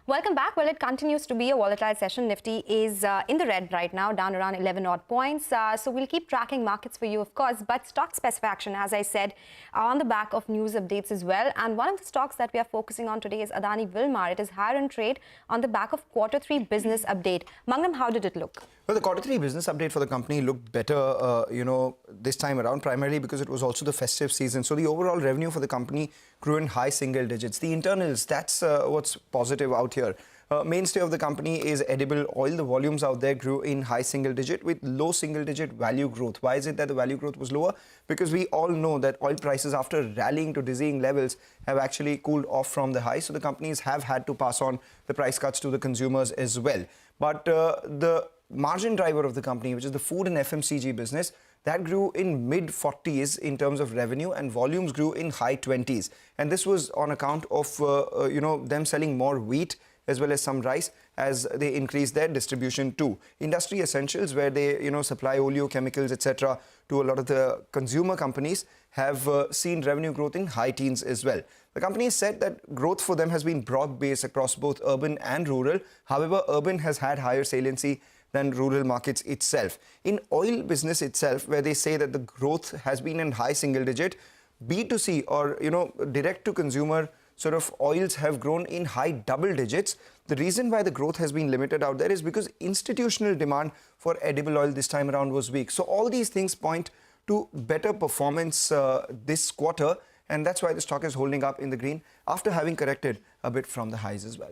Welcome back. Well, it continues to be a volatile session. Nifty is in the red right now, down around 11 odd points. So we'll keep tracking markets for you, of course. But stock specific action, as I said, on the back of news updates as well. And one of the stocks that we are focusing on today is Adani Wilmar. It is higher in trade on the back of Q3 business update. Mangnam, how did it look? Well, the Q3 business update for the company looked better, this time around, primarily because it was also the festive season. So the overall revenue for the company grew in high single digits. The internals, that's what's positive out here. Mainstay of the company is edible oil. The volumes out there grew in high single digit with low single digit value growth. Why is it that the value growth was lower? Because we all know that oil prices, after rallying to dizzying levels, have actually cooled off from the high. So the companies have had to pass on the price cuts to the consumers as well. But the margin driver of the company, which is the food and FMCG business, that grew in mid-40s in terms of revenue, and volumes grew in high 20s. And this was on account of, them selling more wheat as well as some rice as they increase their distribution too. Industry essentials, where they, supply oleochemicals, etc., to a lot of the consumer companies, have seen revenue growth in high teens as well. The company said that growth for them has been broad-based across both urban and rural. However, urban has had higher saliency than rural markets itself. In oil business itself, where they say that the growth has been in high single digit, B2C or, direct to consumer sort of oils have grown in high double digits. The reason why the growth has been limited out there is because institutional demand for edible oil this time around was weak. So all these things point to better performance this quarter, and that's why the stock is holding up in the green after having corrected a bit from the highs as well.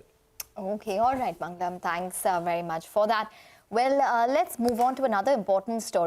Okay, all right, Mangnam, thanks very much for that. Well, let's move on to another important story.